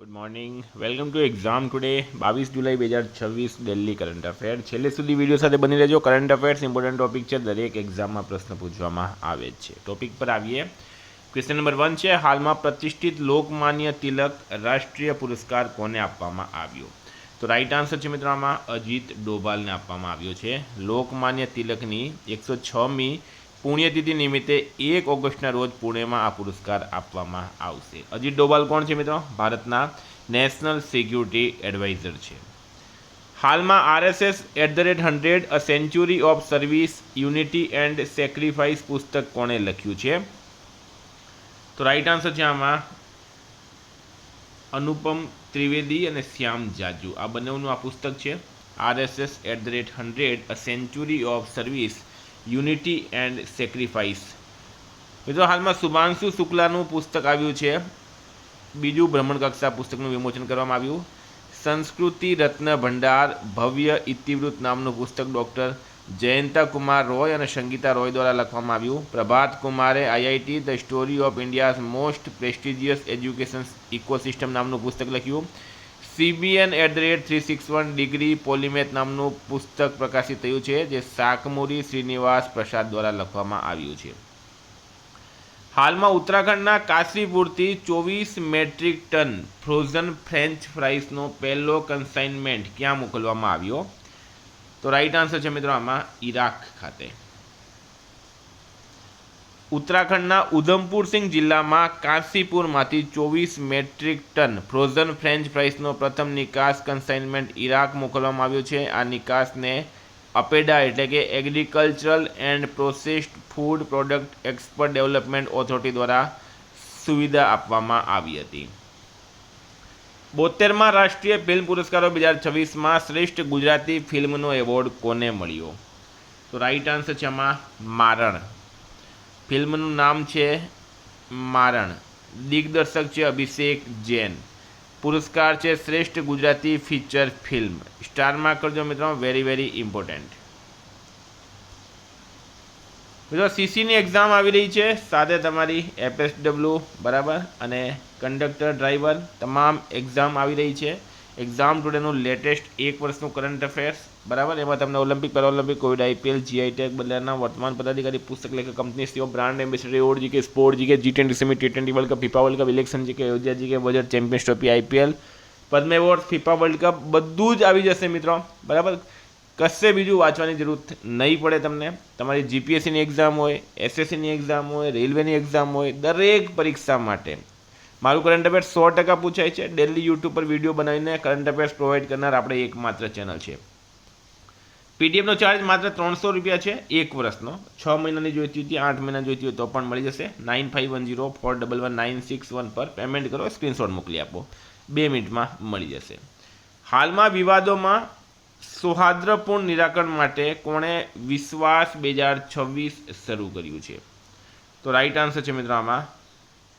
Good morning welcome to exam today 22 July 2026 daily current affair छेल्ले सुधी video साथे बनी रहेजो। करंट अफेर्स इम्पोर्टન્ટ टॉपिक है, दरेक एग्जाम में प्रश्न पूछवामां आवे छे। टॉपिक पर आवीए। क्वेश्चन नंबर 1 है, हाल में प्रतिष्ठित लोकमान्य तिलक राष्ट्रीय पुरस्कार कोने आपवामां आव्यो? तो राइट आंसर है मित्रों आमां अजीत डोभाल ने आपवामां आव्यो छे। लोकमान्य तिलकनी 106मी पुण्यतिथि निमित्ते 1 ऑगस्टना रोज पुणे में आ पुरस्कार आपवामां आवशे। अजीत डोभाल कोण छे मित्रों? भारतना नेशनल सिक्योरिटी एडवाइजर है। हाल में RSS @100 a century of service unity and sacrifice पुस्तक कोणे लख्यु छे? तो राइट आंसर है आमां अनुपम त्रिवेदी और श्याम जाजू। आ बनेवनुं आ पुस्तक है RSS @100 a century of service unity and sacrifice. मित्रों हाल में शुभांशु शुक्लाનું पुस्तक આવ્યું છે। બીજું ભ્રમણ કક્ષા પુસ્તકનું વિમોચન કરવામાં આવ્યું। સંસ્કૃતિ રત્ન ભંડાર ભવ્ય ઇતિવૃત્ત નામનું પુસ્તક ડૉક્ટર જયંતા કુમાર રોય અને સંગીતા રોય દ્વારા લખવામાં આવ્યું। પ્રભાત કુમારે IIT the story of India's most prestigious education ecosystem નામનું પુસ્તક લખ્યું। CBN @361 डिग्री पॉलीमेथ नामनु पुस्तक प्रकाशित थयुं छे, जे शाकमुरी श्रीनिवास प्रसाद द्वारा लखवामां आव्युं छे। हाल में उत्तराखंडना काशीपुरथी 24 मेट्रिक टन फ्रोजन फ्रेंच फ्राइसनो पहलो कन्साइनमेंट क्यां मोकलवामां आव्यो? तो राइट आंसर है मित्रों आमां इराक खाते। उत्तराखंडना उधमपुर सिंह जिल्ला में काशीपुर में 24 मेट्रिक टन फ्रोजन फ्रेंच फ्राइसनो प्रथम निकास कन्साइनमेंट इराक मोकलवामां आव्यो छे। आ निकास ने अपेडा एटले के agricultural and processed food product expert development authority द्वारा सुविधा आपवामां आवी हती। 72मा राष्ट्रीय फिल्म पुरस्कारों 2026 में श्रेष्ठ गुजराती फिल्मनो एवोर्ड कोने मळ्यो? तो राइट आंसर है आमां मारण। फिल्मનું નામ છે મારણ। દિગ્દર્શક છે અભિષેક જૈન। પુરસ્કાર છે શ્રેષ્ઠ ગુજરાતી ફીચર ફિલ્મ। સ્ટારમાં કરજો મિત્રો, વેરી ઇમ્પોર્ટન્ટ। મિત્રો CCની એક્ઝામ આવી રહી છે, સાથે તમારી FSW બરાબર અને કંડક્ટર ડ્રાઈવર તમામ એક્ઝામ આવી રહી છે। એક્ઝામ ટુડેનું લેટેસ્ટ 1 વર્ષનું કરંટ અફેર્સ बराबर एम तमने Olympic Paralympic Covid IPL GI tag बदलाना वर्तमान पदाधिकारी पुस्तक लेखक company CEO brand ambassador award GK sport GK G20 semi T20 world cup FIFA world cup election GK Ayodhya GK budget champions trophy IPL Padma award FIFA world cup बधुं ज आवी जशे मित्रों बराबर। कशे बीजू वाँचवानी जरूरत नहीं पड़े तमने। तमारी GPSC नी एक्जाम होय, SSC नी एक्जाम होय, रेलवे नी एक्जाम होय, दरेक परीक्षा माटे मारू करंट अफेर्स 100% पूछाय छे। डेली यूट्यूब पर विडियो बनावीने करंट अफेर्स प्रोवाइड करनार आपणे एकमात्र चेनल छे। PDF नो चार्ज मात्र 300 रुपया है 1 वर्षनो। 6 महीना जोईती होती 8 महीना जोईती हो तो पण मळी जशे। 9510411961 पर पेमेंट करो, स्क्रीनशॉट मोकली आपो, 2 मिनिट में मळी जशे। हाल में विवादों में सौहार्दपूर्ण निराकरण माटे कोणे विश्वास 2026 शुरू कर्युं छे? तो राइट आंसर है मित्रों आमां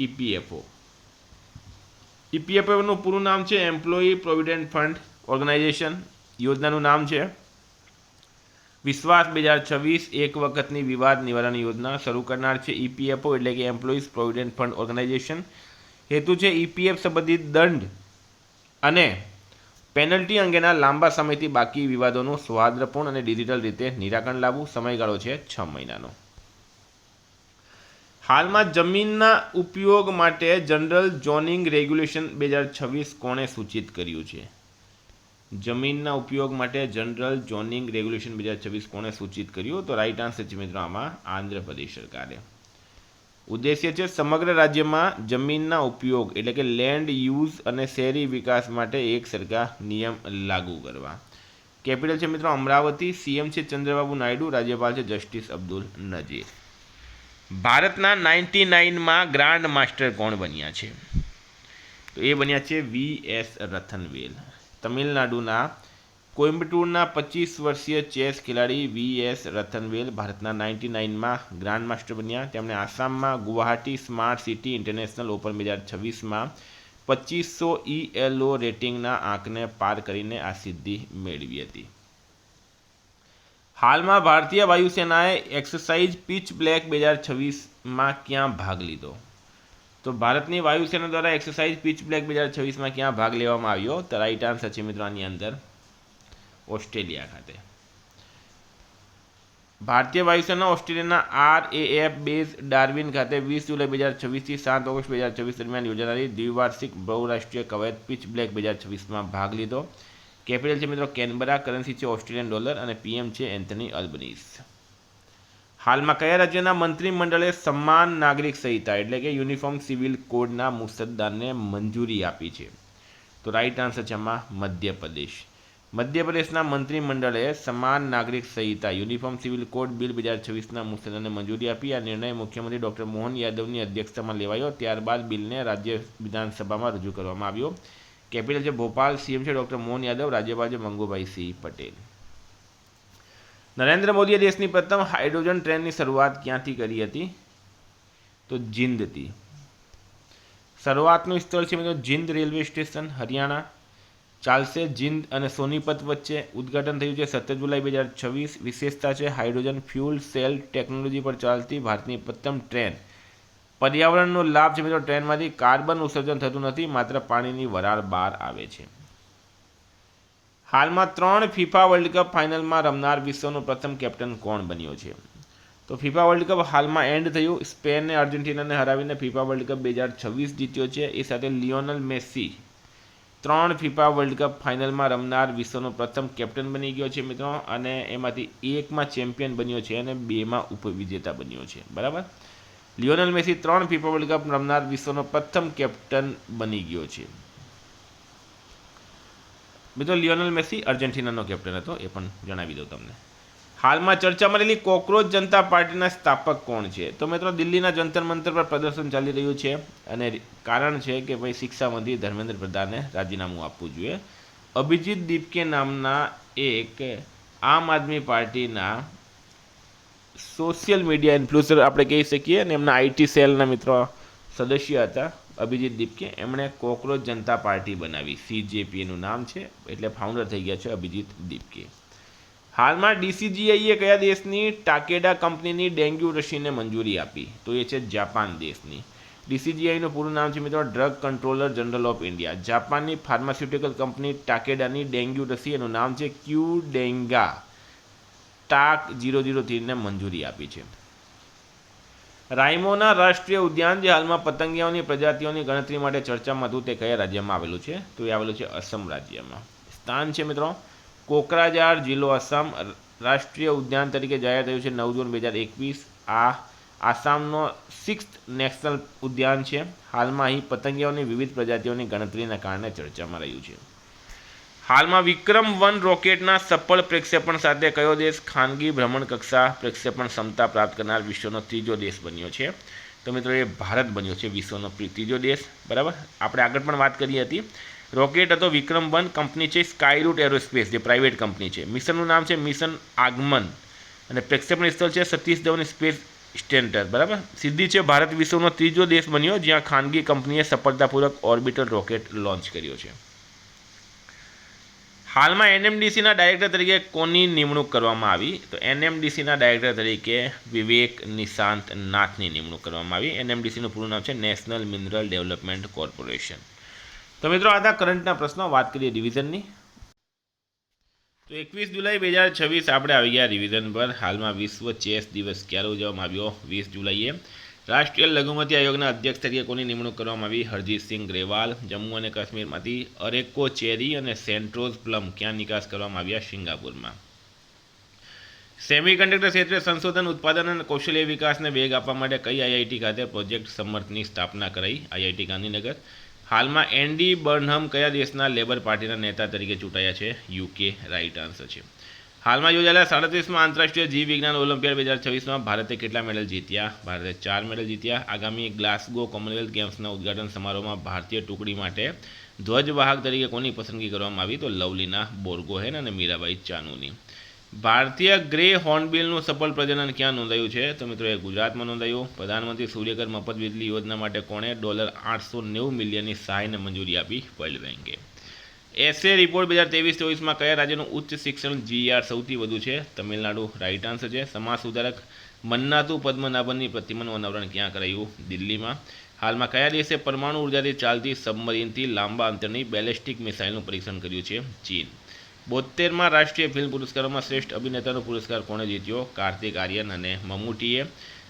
EPFO। EPFO નું પૂરું નામ છે એમ્પ્લોયી પ્રોવિડન્ટ ફંડ ઓર્ગેનાઇઝેશન। યોજનાનું નામ છે विश्वास 2026 एक वखतनी विवाद निवारण योजना। शुरू करनार है EPFO एटले कि एम्प्लॉइज प्रोविडेंट फंड ऑर्गेनाइजेशन। हेतु है EPF संबंधित दंड अने पेनल्टी अंगेना लांबा समयथी बाकी विवादों सौहार्दपूर्ण और डिजिटल रीते निराकरण लाववुं। समयगाळो है 6 महीनानो। हाल में जमीनना उपयोग माटे जनरल जोनिंग रेग्युलेशन 2026 कोणे सूचित कर्युं छे? जमीनना उपयोग माटे जनरल जोनिंग रेग्युलेशन 2026 कोणे सूचित कर्युं? तो राइट आंसर है मित्रों आमां आंध्र प्रदेश सरकारे। उद्देश्य है समग्र राज्य में जमीनना उपयोग एटले के लैंड यूज अने शहरी विकास माटे एक सरकार नियम लागू करवा। कैपिटल है मित्रों अमरावती। CM है चंद्रबाबू नायडू। राज्यपाल है जस्टिस अब्दुल नजीर। भारतना 99 में ग्रांड मास्टर कोण बन्या छे? तो ये बन्या छे VS रतनवेल। तमिलनाडुना कोयम्बटूरना 25 वर्षीय चेस खिलाड़ी VS रतनवेल भारतना 99 में ग्रांड मास्टर बन्या। तेमणे आसाम में Guwahati smart city international open 2026 में 2500 ELO रेटिंगना आंकने पार करीने आ सिद्धि मेळवी हती। हाल में भारतीय वायुसेनाए एक्सरसाइज पिच ब्लैक 2026 में क्या भाग लीधो? તો ભારતની વાયુસેના દ્વારા એક્સરસાઇઝ પીચ બ્લેક 2026માં ક્યાં ભાગ લેવામાં આવ્યો? તો રાઈટ આન્સર છે મિત્રો આની અંદર ઓસ્ટ્રેલિયા ખાતે. ભારતીય વાયુસેના ઓસ્ટ્રેલિયાના RAF બેઝ ડાર્વિન ખાતે 20 જુલાઈ 2026થી 7 ઓગસ્ટ 2026 દરમિયાન યોજાનારી દ્વિવાર્ષિક બહુરાષ્ટ્રીય કવાયત પીચ બ્લેક 2026માં ભાગ લીધો. કેપિટલ છે મિત્રો કેનબરા, કરન્સી છે ઓસ્ટ્રેલિયન ડોલર અને PM છે એન્થની અલ્બનીઝ. હાલમાં કયા રાજ્યના મંત્રીમંડળે સમાન નાગરિક સંહિતા એટલે કે યુનિફોર્મ સિવિલ કોડના મુસદ્દાને મંજૂરી આપી છે? તો રાઈટ આન્સર છે આમાં મધ્યપ્રદેશ. મધ્યપ્રદેશના મંત્રીમંડળે સમાન નાગરિક સંહિતા યુનિફોર્મ સિવિલ કોડ બિલ 2026ના મુસદ્દાને મંજૂરી આપી. આ નિર્ણય મુખ્યમંત્રી ડૉક્ટર મોહન યાદવની અધ્યક્ષતામાં લેવાયો. ત્યારબાદ બિલને રાજ્ય વિધાનસભામાં રજૂ કરવામાં આવ્યો. કેપિટલ છે ભોપાલ, CM છે ડૉક્ટર મોહન યાદવ, રાજ્યપાલ છે મંગુભાઈ સિંહ પટેલ. નરેન્દ્ર મોદીએ દેશની પ્રથમ હાઇડ્રોજન ટ્રેનની શરૂઆત ક્યાંથી કરી હતી? તો જીંદથી. શરૂઆતનું સ્થળ છે મિત્રો જીંદ રેલવે સ્ટેશન, હરિયાણા. ચાલશે જીંદ અને સોનીપત વચ્ચે. ઉદ્ઘાટન થયું છે 17 જુલાઈ 2026. વિશેષતા છે હાઇડ્રોજન ફ્યુલ સેલ ટેકનોલોજી પર ચાલતી ભારતની પ્રથમ ટ્રેન. પર્યાવરણનો લાભ છે મિત્રો ટ્રેનમાંથી કાર્બન ઉત્સર્જન થતું નથી, માત્ર પાણીની વરાળ બહાર આવે છે. હાલમાં 3 ફિફા વર્લ્ડ કપ ફાઇનલમાં રમનાર વિશ્વનો પ્રથમ કેપ્ટન કોણ બન્યો છે? તો ફિફા વર્લ્ડ કપ હાલમાં એન્ડ થયું. સ્પેનને અર્જેન્ટિનાને હરાવીને ફિફા વર્લ્ડ કપ 2026 જીત્યો છે. એ સાથે Lionel Messi 3 FIFA world Cup ફાઇનલમાં રમનાર વિશ્વનો પ્રથમ કેપ્ટન બની ગયો છે મિત્રો, અને એમાંથી 1માં ચેમ્પિયન બન્યો છે અને 2માં ઉપવિજેતા બન્યો છે. બરાબર. Lionel Messi 3 FIFA world cup રમનાર વિશ્વનો પ્રથમ કેપ્ટન બની ગયો છે. મિત્રો લિયોનલ મેસી અર્જેન્ટિનાનો કેપ્ટન હતો, એ પણ જણાવી દઉં તમને. હાલમાં ચર્ચામાં રહેલી કોકરોચ જનતા પાર્ટીના સ્થાપક કોણ છે? તો મિત્રો દિલ્હીના જંતર મંતર પર પ્રદર્શન ચાલી રહ્યું છે અને કારણ છે કે ભાઈ શિક્ષા મંત્રી ધર્મેન્દ્ર પ્રધાને રાજીનામું આપવું જોઈએ. અભિજીત દીપકે નામના એક આમ આદમી પાર્ટીના સોશિયલ મીડિયા ઇન્ફ્લુએન્સર આપણે કહી શકીએ, અને એમના IT સેલના મિત્રો સદસ્ય હતા અભિજીત દીપકે. એમણે કોકરોચ જનતા પાર્ટી બનાવી, CJP એનું નામ છે, એટલે ફાઉન્ડર થઈ ગયા છે અભિજીત દીપકે. હાલમાં DCGIએ કયા દેશની ટાકેડા કંપનીની ડેન્ગ્યુ રસીને મંજૂરી આપી? તો એ છે જાપાન દેશની. DCGIનું પૂરું નામ છે મિત્રો drug controller general of India. જાપાનની ફાર્માસ્યુટિકલ કંપની ટાકેડાની ડેન્ગ્યુ રસી, એનું નામ છે ક્યુડેન્ગા ટાક 003ને મંજૂરી આપી છે. રાયમોના રાષ્ટ્રીય ઉદ્યાન જે હાલમાં પતંગિયાઓની પ્રજાતિઓની ગણતરી માટે ચર્ચામાં હતું તે કયા રાજ્યમાં આવેલું છે? તો એ આવેલું છે અસમ રાજ્યમાં. સ્થાન છે મિત્રો કોકરાજાર જિલ્લો આસામ. રાષ્ટ્રીય ઉદ્યાન તરીકે જાહેર થયું છે 9 જૂન 2021. આ આસામનો 6th નેશનલ ઉદ્યાન છે. હાલમાં અહીં પતંગિયાઓની વિવિધ પ્રજાતિઓની ગણતરીના કારણે ચર્ચામાં રહ્યું છે. હાલમાં વિક્રમ-1 રોકેટના સફળ પ્રક્ષેપણ સાથે કયો દેશ ખાનગી ભ્રમણકક્ષા પ્રક્ષેપણ ક્ષમતા પ્રાપ્ત કરનાર વિશ્વનો 3જો દેશ બન્યો છે? તો મિત્રો એ ભારત બન્યો છે વિશ્વનો 3જો દેશ. બરાબર. આપણે આગળ પણ વાત કરી હતી. રોકેટ હતો વિક્રમ-1, કંપની છે સ્કાયરૂટ એરોસ્પેસ જે પ્રાઇવેટ કંપની છે. મિશનનું નામ છે મિશન આગમન અને પ્રક્ષેપણ સ્થળ છે સતીશ ધવન સ્પેસ સેન્ટર. બરાબર. સિદ્ધિ છે ભારત વિશ્વનો 3જો દેશ બન્યો જ્યાં ખાનગી કંપનીએ સફળતાપૂર્વક ઓર્બિટલ રોકેટ લોન્ચ કર્યો છે. હાલમાં NMDCના ડાયરેક્ટર તરીકે કોની નિમણૂક કરવામાં આવી? તો NMDCના ડાયરેક્ટર તરીકે વિવેક નિશાંત નાથની નિમણૂક કરવામાં આવી. NMDCનું પૂરું નામ છે નેશનલ મિનરલ ડેવલપમેન્ટ કોર્પોરેશન. તો મિત્રો આ હતા કરંટના પ્રશ્નો. વાત કરીએ રિવિઝનની. તો 21 જુલાઈ 2026 આપણે આવી ગયા રિવિઝન પર. હાલમાં વિશ્વ ચેસ દિવસ ક્યારે ઉજવવામાં આવ્યો? 20 જુલાઈએ. રાષ્ટ્રીય લઘુમતી આયોગના અધ્યક્ષ તરીકે કોની નિમણૂક કરવામાં આવી? હરજીતસિંહ ગ્રેવાલ. જમ્મુ અને કાશ્મીરમાંથી અરેકો ચેરી અને સેન્ટ્રોઝ પ્લમ ક્યાં નિકાસ કરવામાં આવ્યા? સિંગાપુરમાં. સેમિકન્ડક્ટર ક્ષેત્રે સંશોધન, ઉત્પાદન અને કૌશલ્ય વિકાસને વેગ આપવા માટે કઈ IIT ખાતે પ્રોજેક્ટ સમર્થની સ્થાપના કરાઈ? IIT ગાંધીનગર. હાલમાં એન્ડી બર્નહમ કયા દેશના લેબર પાર્ટીના નેતા તરીકે ચૂંટાયા છે? UK રાઇટ આન્સર છે. હાલમાં યોજાયેલા 37મા આંતરરાષ્ટ્રીય જીવ વિજ્ઞાન ઓલિમ્પિયાડ 2026માં ભારતે કેટલા મેડલ જીત્યા? ભારતે 4 મેડલ જીત્યા. આગામી ગ્લાસગો કોમનવેલ્થ ગેમ્સના ઉદ્ઘાટન સમારોહમાં ભારતીય ટુકડી માટે ધ્વજવાહક તરીકે કોની પસંદગી કરવામાં આવી? તો લવલીના બોર્ગોહેન અને મીરાબાઈ ચાનુની. ભારતીય ગ્રે હોર્નબિલનું સફળ પ્રજનન ક્યાં નોંધાયું છે? તો મિત્રો એ ગુજરાતમાં નોંધાયું. પ્રધાનમંત્રી સૂર્યઘર મફત વીજળી યોજના માટે કોણે $890 મિલિયનની સહાયને મંજૂરી આપી? વર્લ્ડ બેન્કે. એસએ રિપોર્ટ 2023-24માં કયા રાજ્યનું ઉચ્ચ શિક્ષણ GR સૌથી વધુ છે? તમિલનાડુ રાઇટ આન્સર છે. સમાજ સુધારક મન્નાતુ પદ્મનાભનની પ્રતિમાનું અનાવરણ ક્યાં કરાયું? દિલ્હીમાં. હાલમાં કયા દેશે પરમાણુ ઉર્જાથી ચાલતી સબમરીનથી લાંબા અંતરની બેલેસ્ટિક મિસાઇલનું પરીક્ષણ કર્યું છે? ચીન. 72માં રાષ્ટ્રીય ફિલ્મ પુરસ્કારોમાં શ્રેષ્ઠ અભિનેતાનો પુરસ્કાર કોણે જીત્યો? કાર્તિક આર્યન અને મમ્મૂટીએ.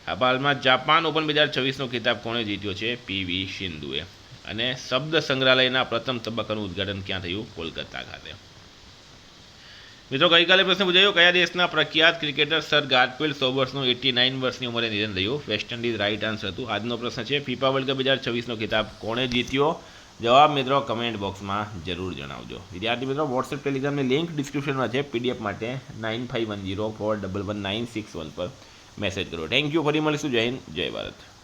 હાલમાં જાપાન ઓપન 2026નો ખિતાબ કોણે જીત્યો છે? પીવી સિંધુએ. અને શબ્દ સંગ્રહાલયના પ્રથમ તબક્કાનું ઉદ્ઘાટન ક્યાં થયું? કોલકાતા ખાતે. મિત્રો, ગઈકાલે પ્રશ્ન પૂછાયો કયા દેશના પ્રખ્યાત ક્રિકેટર સર ગારફિલ્ડ સોબર્સનું 89 વર્ષની ઉંમરે નિધન થયું? વેસ્ટ ઇન્ડિઝ રાઇટ આન્સર હતું. આજનો પ્રશ્ન છે ફીફા વર્લ્ડ કપ 2026નો ખિતાબ કોણે જીત્યો? જવાબ મિત્રો કમેન્ટ બોક્સમાં જરૂર જણાવજો. વિદ્યાર્થી મિત્રો, વોટ્સએપ ટેલિગ્રામની લિંક ડિસ્ક્રિપ્શનમાં છે. પીડીએફ માટે 9510411961 પર મેસેજ કરો. Thank you. ફરી મળીશું. જય હિન્દ, જય ભારત.